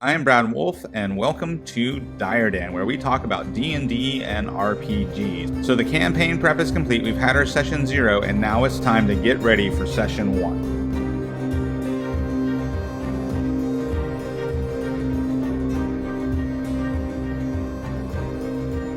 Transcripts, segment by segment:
I am Brad Wolf, and welcome to Diredan, where we talk about D&D and RPGs. So the campaign prep is complete, we've had our session 0, and now it's time to get ready for session 1.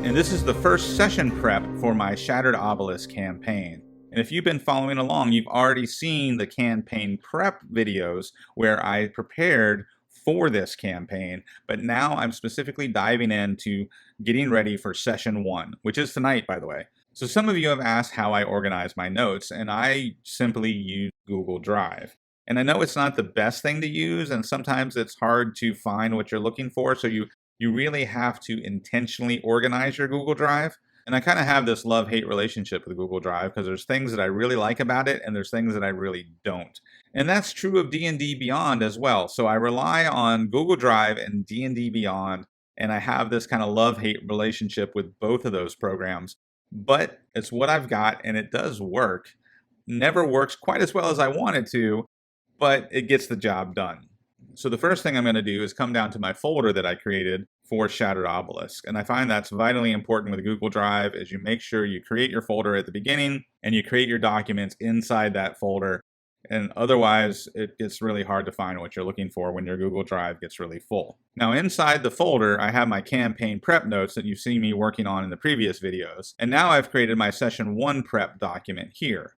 And this is the first session prep for my Shattered Obelisk campaign. And if you've been following along, you've already seen the campaign prep videos where I prepared for this campaign, but now I'm specifically diving into getting ready for session 1, which is tonight, by the way. So some of you have asked how I organize my notes, and I simply use Google Drive. And I know it's not the best thing to use, and sometimes it's hard to find what you're looking for, so you really have to intentionally organize your Google Drive. And I kind of have this love-hate relationship with Google Drive because there's things that I really like about it and there's things that I really don't. And that's true of D&D Beyond as well. So I rely on Google Drive and D&D Beyond, and I have this kind of love-hate relationship with both of those programs. But it's what I've got, and it does work. Never works quite as well as I want it to, but it gets the job done. So the first thing I'm going to do is come down to my folder that I created for Shattered Obelisk. And I find that's vitally important with Google Drive is you make sure you create your folder at the beginning and you create your documents inside that folder. And otherwise, it gets really hard to find what you're looking for when your Google Drive gets really full. Now inside the folder, I have my campaign prep notes that you've seen me working on in the previous videos. And now I've created my session 1 prep document here.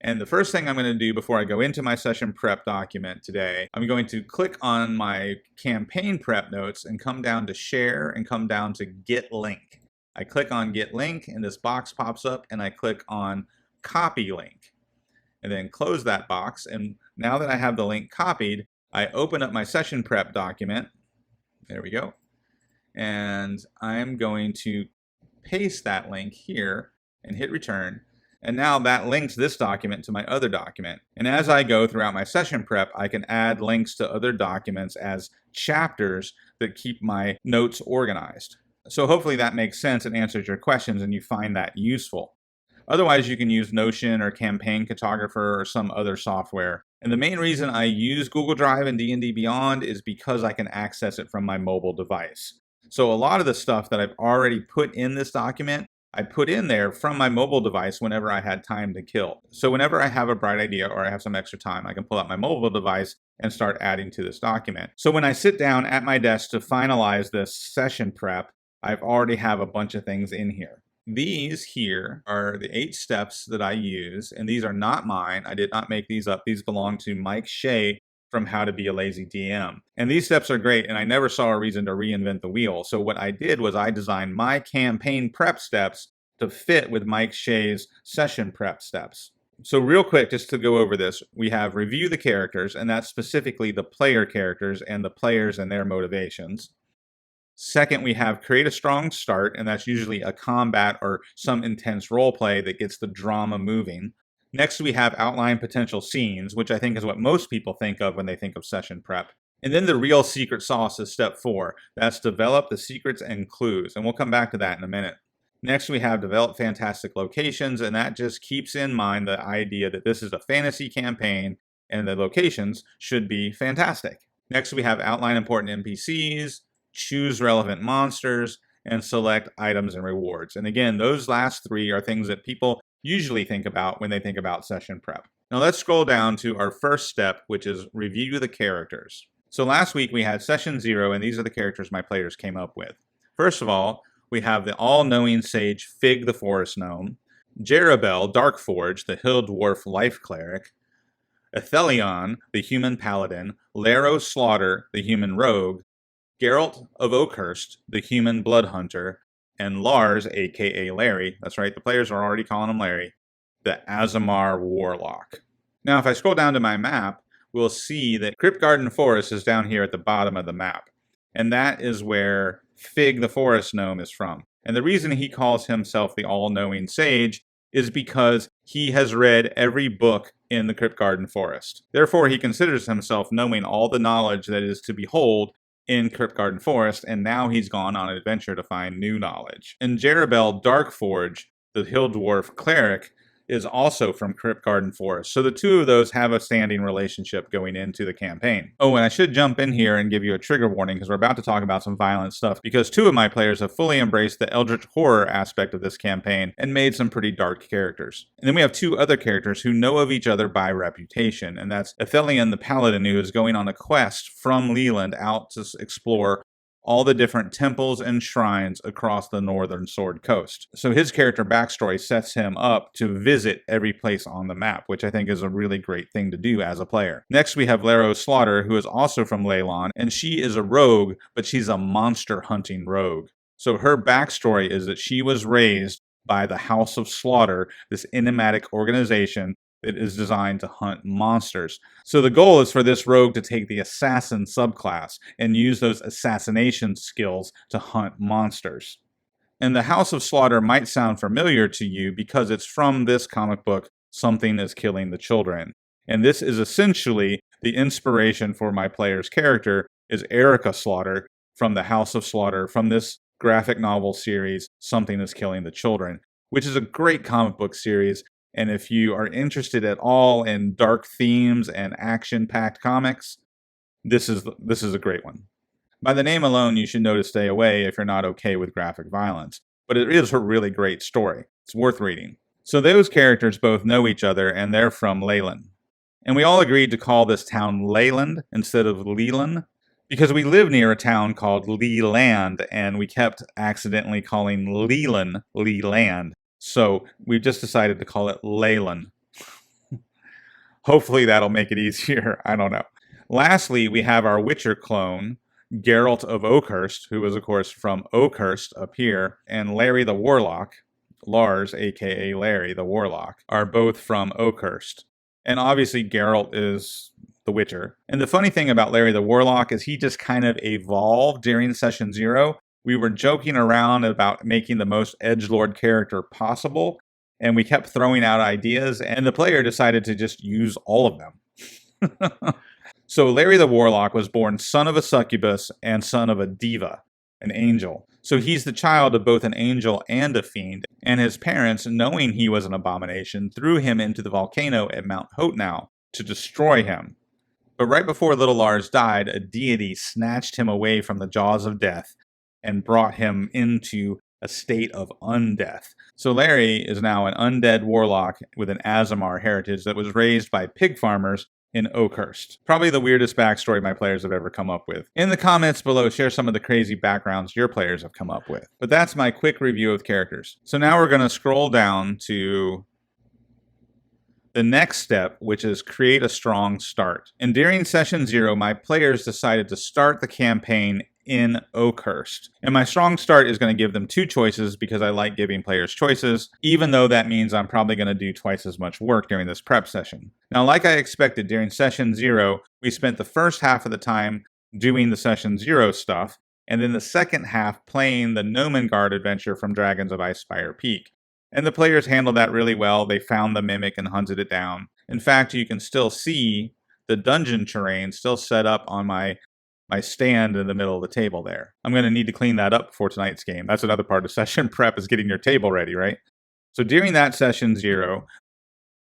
And the first thing I'm going to do before I go into my session prep document today, I'm going to click on my campaign prep notes and come down to share and come down to get link. I click on get link and this box pops up and I click on copy link and then close that box. And now that I have the link copied, I open up my session prep document. There we go. And I'm going to paste that link here and hit return. And now that links this document to my other document. And as I go throughout my session prep, I can add links to other documents as chapters that keep my notes organized. So hopefully that makes sense and answers your questions and you find that useful. Otherwise, you can use Notion or Campaign Cartographer or some other software. And the main reason I use Google Drive and D&D Beyond is because I can access it from my mobile device. So a lot of the stuff that I've already put in this document, I put in there from my mobile device whenever I had time to kill. So whenever I have a bright idea or I have some extra time, I can pull out my mobile device and start adding to this document. So when I sit down at my desk to finalize this session prep, I've already have a bunch of things in here. These here are the 8 steps that I use, and these are not mine. I did not make these up. These belong to Mike Shea from How to Be a Lazy DM. And these steps are great, and I never saw a reason to reinvent the wheel. So what I did was I designed my campaign prep steps to fit with Mike Shea's session prep steps. So real quick, just to go over this, we have review the characters, and that's specifically the player characters and the players and their motivations. Second, we have create a strong start, and that's usually a combat or some intense role play that gets the drama moving. Next, we have outline potential scenes, which I think is what most people think of when they think of session prep. And then the real secret sauce is step 4. That's develop the secrets and clues, and we'll come back to that in a minute. Next, we have develop fantastic locations, and that just keeps in mind the idea that this is a fantasy campaign and the locations should be fantastic. Next, we have outline important NPCs, choose relevant monsters, and select items and rewards. And again, those last 3 are things that people usually think about when they think about session prep. Now let's scroll down to our first step, which is review the characters. So last week we had session 0, and these are the characters my players came up with. First of all, we have the all-knowing sage Fig the Forest Gnome, Jerabel Darkforge, the Hill Dwarf Life Cleric, Ethelion, the Human Paladin, Laro Slaughter, the Human Rogue, Geralt of Oakhurst, the Human Blood Hunter, and Lars, aka Larry, that's right, the players are already calling him Larry, the Aasimar Warlock. Now if I scroll down to my map, we'll see that Cryptgarden Forest is down here at the bottom of the map. And that is where Fig the Forest Gnome is from. And the reason he calls himself the all-knowing sage is because he has read every book in the Cryptgarden Forest. Therefore, he considers himself knowing all the knowledge that is to behold in Cryptgarden Forest, and now he's gone on an adventure to find new knowledge. And Jerabel Darkforge, the Hill Dwarf Cleric, is also from Cryptgarden Forest. So the two of those have a standing relationship going into the campaign. Oh, and I should jump in here and give you a trigger warning because we're about to talk about some violent stuff because two of my players have fully embraced the eldritch horror aspect of this campaign and made some pretty dark characters. And then we have two other characters who know of each other by reputation, and that's Athelion the Paladin, who is going on a quest from Leland out to explore all the different temples and shrines across the northern Sword Coast. So his character backstory sets him up to visit every place on the map, which I think is a really great thing to do as a player. Next we have Lero Slaughter, who is also from Leylon, and she is a rogue, but she's a monster hunting rogue. So her backstory is that she was raised by the House of Slaughter, this enigmatic organization that is designed to hunt monsters. So the goal is for this rogue to take the assassin subclass and use those assassination skills to hunt monsters. And the House of Slaughter might sound familiar to you because it's from this comic book, Something is Killing the Children. And this is essentially the inspiration for my player's character is Erica Slaughter from the House of Slaughter from this graphic novel series, Something is Killing the Children, which is a great comic book series. And if you are interested at all in dark themes and action-packed comics, this is a great one. By the name alone, you should know to stay away if you're not okay with graphic violence. But it is a really great story. It's worth reading. So those characters both know each other, and they're from Leyland. And we all agreed to call this town Leyland instead of Leland, because we live near a town called Leland, and we kept accidentally calling Leland Leland. So we've just decided to call it Leyland. Hopefully that'll make it easier. I don't know. Lastly, we have our Witcher clone, Geralt of Oakhurst, who is, of course, from Oakhurst up here, and Larry the Warlock, Lars, aka Larry the Warlock, are both from Oakhurst. And obviously Geralt is the Witcher. And the funny thing about Larry the Warlock is he just kind of evolved during Session 0. We were joking around about making the most edgelord character possible, and we kept throwing out ideas, and the player decided to just use all of them. So Larry the Warlock was born son of a succubus and son of a diva, an angel. So he's the child of both an angel and a fiend, and his parents, knowing he was an abomination, threw him into the volcano at Mount Hotenow to destroy him. But right before little Lars died, a deity snatched him away from the jaws of death and brought him into a state of undeath. So Larry is now an undead warlock with an Aasimar heritage that was raised by pig farmers in Oakhurst. Probably the weirdest backstory my players have ever come up with. In the comments below, share some of the crazy backgrounds your players have come up with. But that's my quick review of characters. So now we're going to scroll down to the next step, which is create a strong start. And during Session 0, my players decided to start the campaign in Oakhurst. And my strong start is going to give them two choices because I like giving players choices, even though that means I'm probably going to do twice as much work during this prep session. Now, like I expected, during Session 0, we spent the first half of the time doing the Session 0 stuff, and then the second half playing the Nomengard adventure from Dragons of Icefire Peak. And the players handled that really well. They found the mimic and hunted it down. In fact, you can still see the dungeon terrain still set up on my stand in the middle of the table there. I'm going to need to clean that up before tonight's game. That's another part of session prep, is getting your table ready, right? So during that Session 0,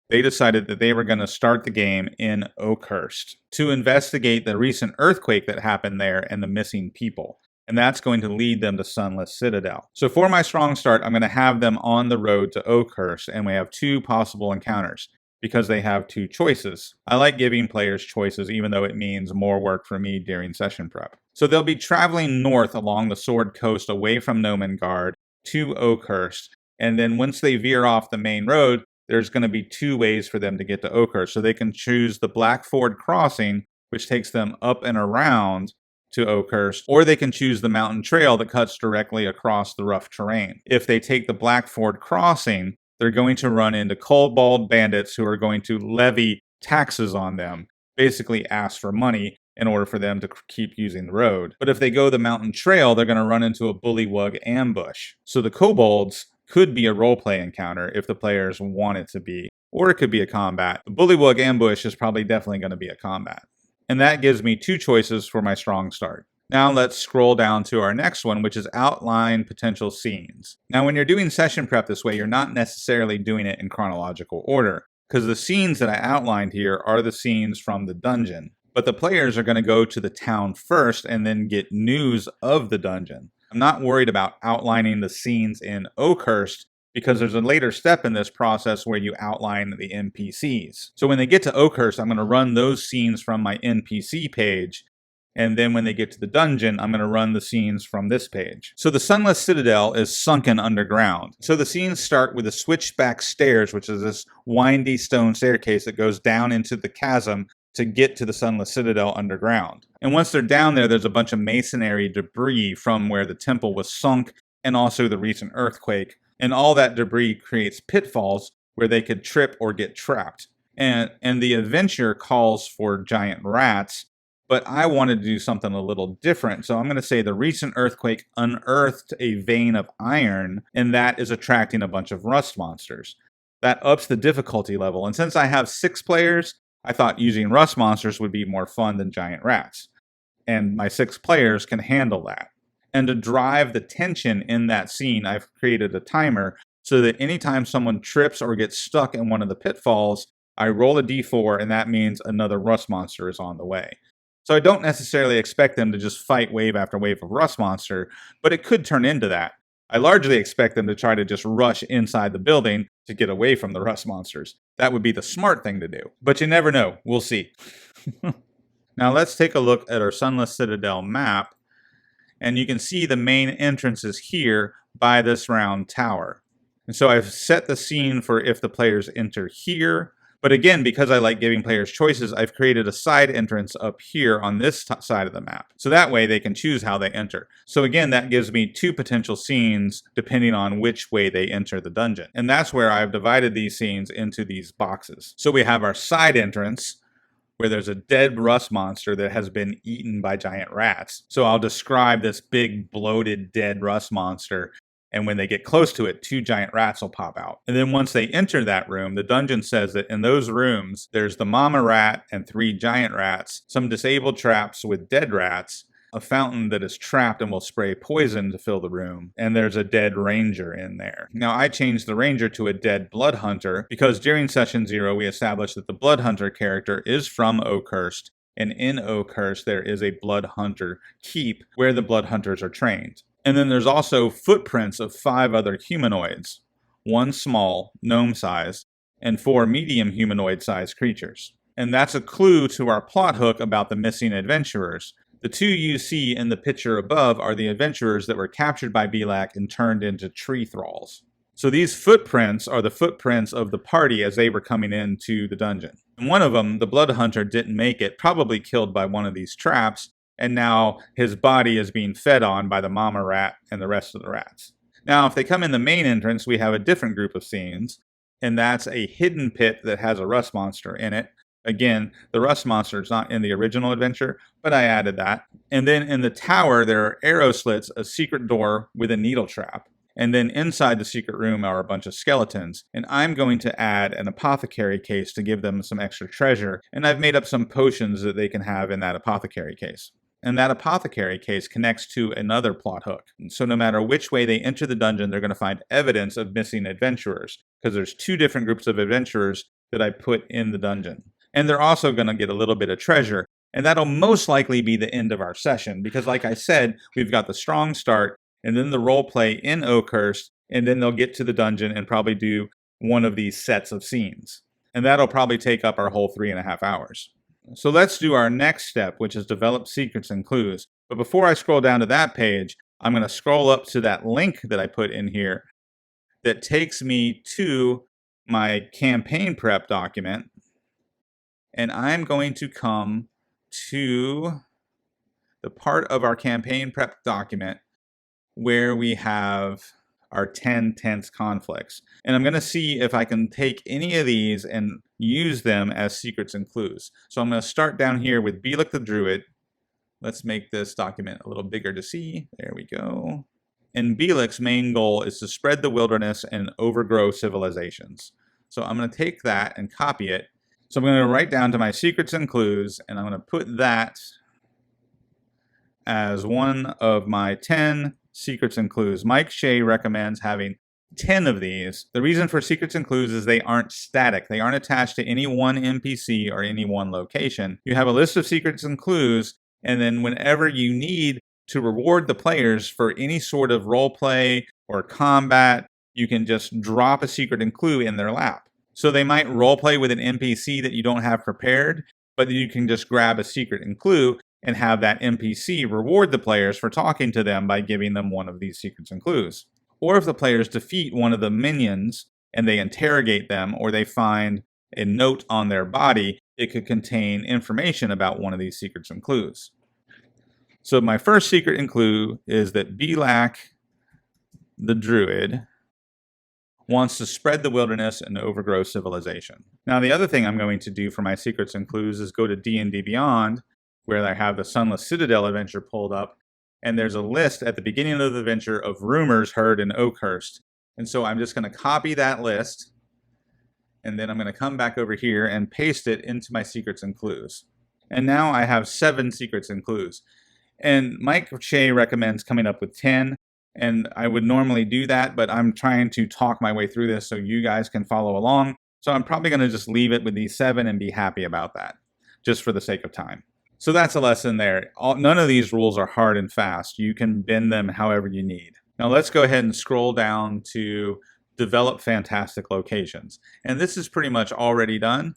they decided that they were going to start the game in Oakhurst to investigate the recent earthquake that happened there and the missing people. And that's going to lead them to Sunless Citadel. So for my strong start, I'm going to have them on the road to Oakhurst, and we have two possible encounters because they have two choices. I like giving players choices, even though it means more work for me during session prep. So they'll be traveling north along the Sword Coast away from Nomengard to Oakhurst, and then once they veer off the main road, there's going to be two ways for them to get to Oakhurst. So they can choose the Blackford Crossing, which takes them up and around to Oakhurst, or they can choose the mountain trail that cuts directly across the rough terrain. If they take the Blackford Crossing, they're going to run into kobold bandits who are going to levy taxes on them, basically ask for money in order for them to keep using the road. But if they go the mountain trail, they're going to run into a bullywug ambush. So the kobolds could be a roleplay encounter if the players want it to be, or it could be a combat. The bullywug ambush is probably definitely going to be a combat. And that gives me two choices for my strong start. Now let's scroll down to our next one, which is outline potential scenes. Now when you're doing session prep this way, you're not necessarily doing it in chronological order, because the scenes that I outlined here are the scenes from the dungeon. But the players are going to go to the town first and then get news of the dungeon. I'm not worried about outlining the scenes in Oakhurst, because there's a later step in this process where you outline the NPCs. So when they get to Oakhurst, I'm going to run those scenes from my NPC page. And then when they get to the dungeon, I'm going to run the scenes from this page. So the Sunless Citadel is sunken underground. So the scenes start with the switchback stairs, which is this windy stone staircase that goes down into the chasm to get to the Sunless Citadel underground. And once they're down there, there's a bunch of masonry debris from where the temple was sunk and also the recent earthquake. And all that debris creates pitfalls where they could trip or get trapped. And the adventure calls for giant rats, but I wanted to do something a little different. So I'm going to say the recent earthquake unearthed a vein of iron, and that is attracting a bunch of rust monsters. That ups the difficulty level. And since I have 6 players, I thought using rust monsters would be more fun than giant rats. And my 6 players can handle that. And to drive the tension in that scene, I've created a timer so that anytime someone trips or gets stuck in one of the pitfalls, I roll a d4, and that means another rust monster is on the way. So I don't necessarily expect them to just fight wave after wave of rust monster, but it could turn into that. I largely expect them to try to just rush inside the building to get away from the rust monsters. That would be the smart thing to do. But you never know. We'll see. Now let's take a look at our Sunless Citadel map. And you can see the main entrances here by this round tower. And so I've set the scene for if the players enter here. But again, because I like giving players choices, I've created a side entrance up here on this side of the map. So that way they can choose how they enter. So again, that gives me 2 potential scenes depending on which way they enter the dungeon. And that's where I've divided these scenes into these boxes. So we have our side entrance, where there's a dead rust monster that has been eaten by giant rats. So I'll describe this big, bloated, dead rust monster, and when they get close to it, 2 giant rats will pop out. And then once they enter that room, the dungeon says that in those rooms, there's the mama rat and 3 giant rats, some disabled traps with dead rats, a fountain that is trapped and will spray poison to fill the room, and there's a dead ranger in there. Now I changed the ranger to a dead blood hunter because during session 0 we established that the blood hunter character is from Oakhurst, and in Oakhurst there is a blood hunter keep where the blood hunters are trained. And then there's also footprints of 5 other humanoids, 1 small, gnome-sized, and 4 medium humanoid-sized creatures. And that's a clue to our plot hook about the missing adventurers. The 2 you see in the picture above are the adventurers that were captured by Belak and turned into tree thralls. So these footprints are the footprints of the party as they were coming into the dungeon. And one of them, the blood hunter, didn't make it, probably killed by one of these traps, and now his body is being fed on by the mama rat and the rest of the rats. Now, if they come in the main entrance, we have a different group of scenes, and that's a hidden pit that has a rust monster in it. Again, the rust monster is not in the original adventure, but I added that. And then in the tower, there are arrow slits, a secret door with a needle trap. And then inside the secret room are a bunch of skeletons. And I'm going to add an apothecary case to give them some extra treasure. And I've made up some potions that they can have in that apothecary case. And that apothecary case connects to another plot hook. So no matter which way they enter the dungeon, they're going to find evidence of missing adventurers, because there's 2 different groups of adventurers that I put in the dungeon. And they're also going to get a little bit of treasure. And that'll most likely be the end of our session, because like I said, we've got the strong start, and then the role play in Oakhurst, and then they'll get to the dungeon and probably do one of these sets of scenes. And that'll probably take up our whole 3.5 hours. So let's do our next step, which is develop secrets and clues. But before I scroll down to that page, I'm going to scroll up to that link that I put in here that takes me to my campaign prep document. And I'm going to come to the part of our campaign prep document where we have our 10 tense conflicts. And I'm going to see if I can take any of these and use them as secrets and clues. So I'm going to start down here with Belak the Druid. Let's make this document a little bigger to see. There we go. And Belak's main goal is to spread the wilderness and overgrow civilizations. So I'm going to take that and copy it. So I'm going to write down to my secrets and clues, and I'm going to put that as one of my 10 secrets and clues. Mike Shea recommends having 10 of these. The reason for secrets and clues is they aren't static. They aren't attached to any one NPC or any one location. You have a list of secrets and clues, and then whenever you need to reward the players for any sort of role play or combat, you can just drop a secret and clue in their lap. So they might role play with an NPC that you don't have prepared, but you can just grab a secret and clue and have that NPC reward the players for talking to them by giving them one of these secrets and clues. Or if the players defeat one of the minions and they interrogate them, or they find a note on their body, it could contain information about one of these secrets and clues. So my first secret and clue is that Belak, the druid, wants to spread the wilderness and overgrow civilization. Now, the other thing I'm going to do for my secrets and clues is go to D&D Beyond, where I have the Sunless Citadel adventure pulled up, and there's a list at the beginning of the adventure of rumors heard in Oakhurst. And so I'm just going to copy that list, and then I'm going to come back over here and paste it into my secrets and clues. And now I have 7 secrets and clues. And Mike Shea recommends coming up with 10. And I would normally do that, but I'm trying to talk my way through this so you guys can follow along. So I'm probably going to just leave it with these 7 and be happy about that, just for the sake of time. So that's a lesson there. None of these rules are hard and fast. You can bend them however you need. Now let's go ahead and scroll down to develop fantastic locations. And this is pretty much already done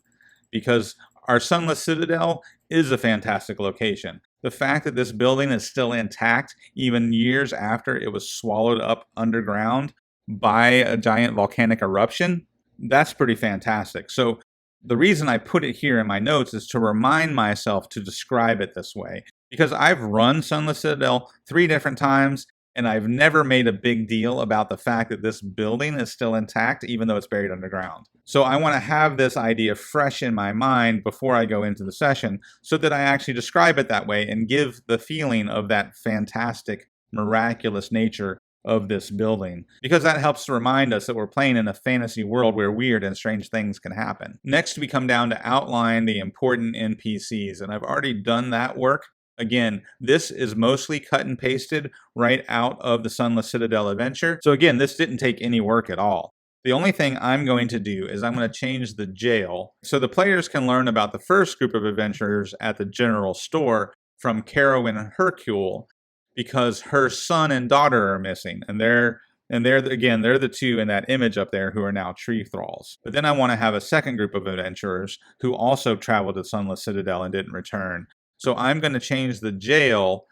because our Sunless Citadel is a fantastic location. The fact that this building is still intact, even years after it was swallowed up underground by a giant volcanic eruption, that's pretty fantastic. So the reason I put it here in my notes is to remind myself to describe it this way, because I've run Sunless Citadel 3 different times, and I've never made a big deal about the fact that this building is still intact, even though it's buried underground. So I want to have this idea fresh in my mind before I go into the session so that I actually describe it that way and give the feeling of that fantastic, miraculous nature of this building, because that helps to remind us that we're playing in a fantasy world where weird and strange things can happen. Next, we come down to outline the important NPCs, and I've already done that work. Again, this is mostly cut and pasted right out of the Sunless Citadel adventure. So again, this didn't take any work at all. The only thing I'm going to do is I'm going to change the jail so the players can learn about the first group of adventurers at the general store from Caro and Hercule, because her son and daughter are missing, and they're the 2 in that image up there who are now tree thralls. But then I want to have a second group of adventurers who also traveled to Sunless Citadel and didn't return. So I'm going to change the jail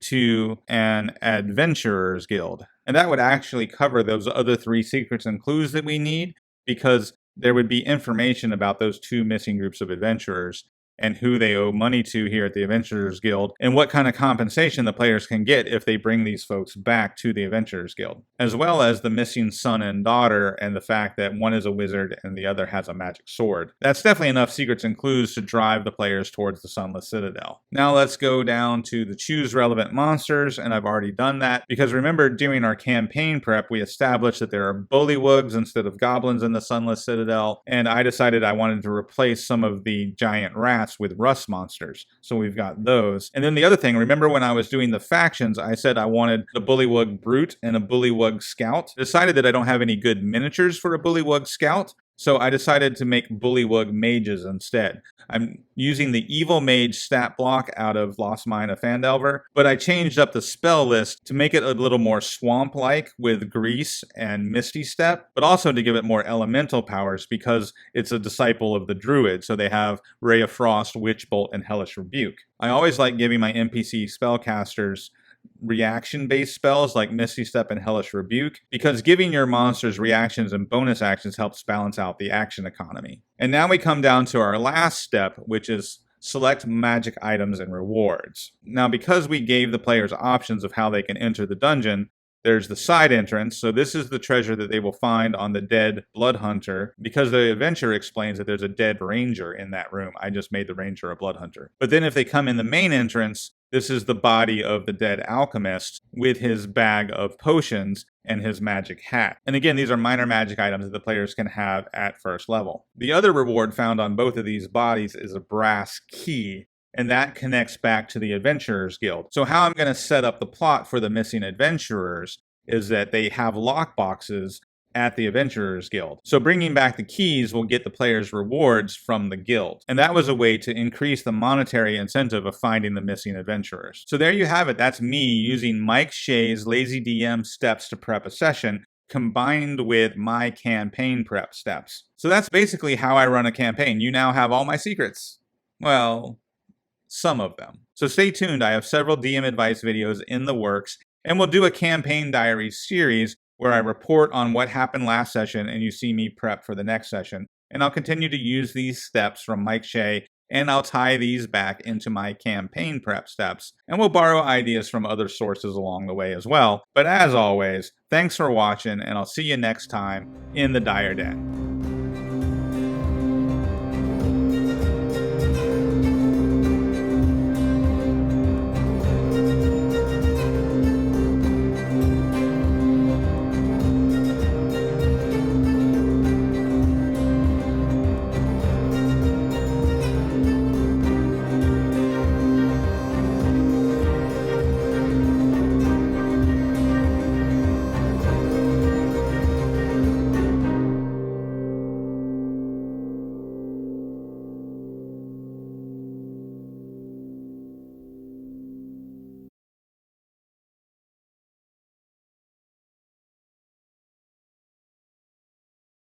to an adventurers guild. And that would actually cover those other 3 secrets and clues that we need, because there would be information about those 2 missing groups of adventurers and who they owe money to here at the Adventurers Guild, and what kind of compensation the players can get if they bring these folks back to the Adventurers Guild, as well as the missing son and daughter and the fact that one is a wizard and the other has a magic sword. That's definitely enough secrets and clues to drive the players towards the Sunless Citadel. Now let's go down to the choose relevant monsters, and I've already done that, because remember during our campaign prep we established that there are bullywugs instead of goblins in the Sunless Citadel, and I decided I wanted to replace some of the giant rats with rust monsters. So we've got those. And then the other thing, remember when I was doing the factions, I said I wanted a bullywug brute and a bullywug scout. I decided that I don't have any good miniatures for a bullywug scout, so I decided to make bullywug mages instead. I'm using the evil mage stat block out of Lost Mine of Pandelver, but I changed up the spell list to make it a little more swamp-like with Grease and Misty Step, but also to give it more elemental powers because it's a disciple of the Druid, so they have Ray of Frost, Witch Bolt, and Hellish Rebuke. I always like giving my NPC spellcasters reaction-based spells like Misty Step and Hellish Rebuke, because giving your monsters reactions and bonus actions helps balance out the action economy. And now we come down to our last step, which is select magic items and rewards. Now, because we gave the players options of how they can enter the dungeon, there's the side entrance, so this is the treasure that they will find on the dead blood hunter, because the adventure explains that there's a dead ranger in that room. I just made the ranger a blood hunter. But then if they come in the main entrance, this is the body of the dead alchemist with his bag of potions and his magic hat. And again, these are minor magic items that the players can have at first level. The other reward found on both of these bodies is a brass key. and that connects back to the Adventurers Guild. So how I'm going to set up the plot for the missing adventurers is that they have lockboxes at the Adventurers Guild. So bringing back the keys will get the players rewards from the guild. And that was a way to increase the monetary incentive of finding the missing adventurers. So there you have it. That's me using Mike Shea's Lazy DM steps to prep a session combined with my campaign prep steps. So that's basically how I run a campaign. You now have all my secrets. Well, some of them. So stay tuned. I have several DM advice videos in the works, and we'll do a campaign diaries series where I report on what happened last session and you see me prep for the next session. And I'll continue to use these steps from Mike Shea, and I'll tie these back into my campaign prep steps. And we'll borrow ideas from other sources along the way as well. But as always, thanks for watching, and I'll see you next time in the Dire Den.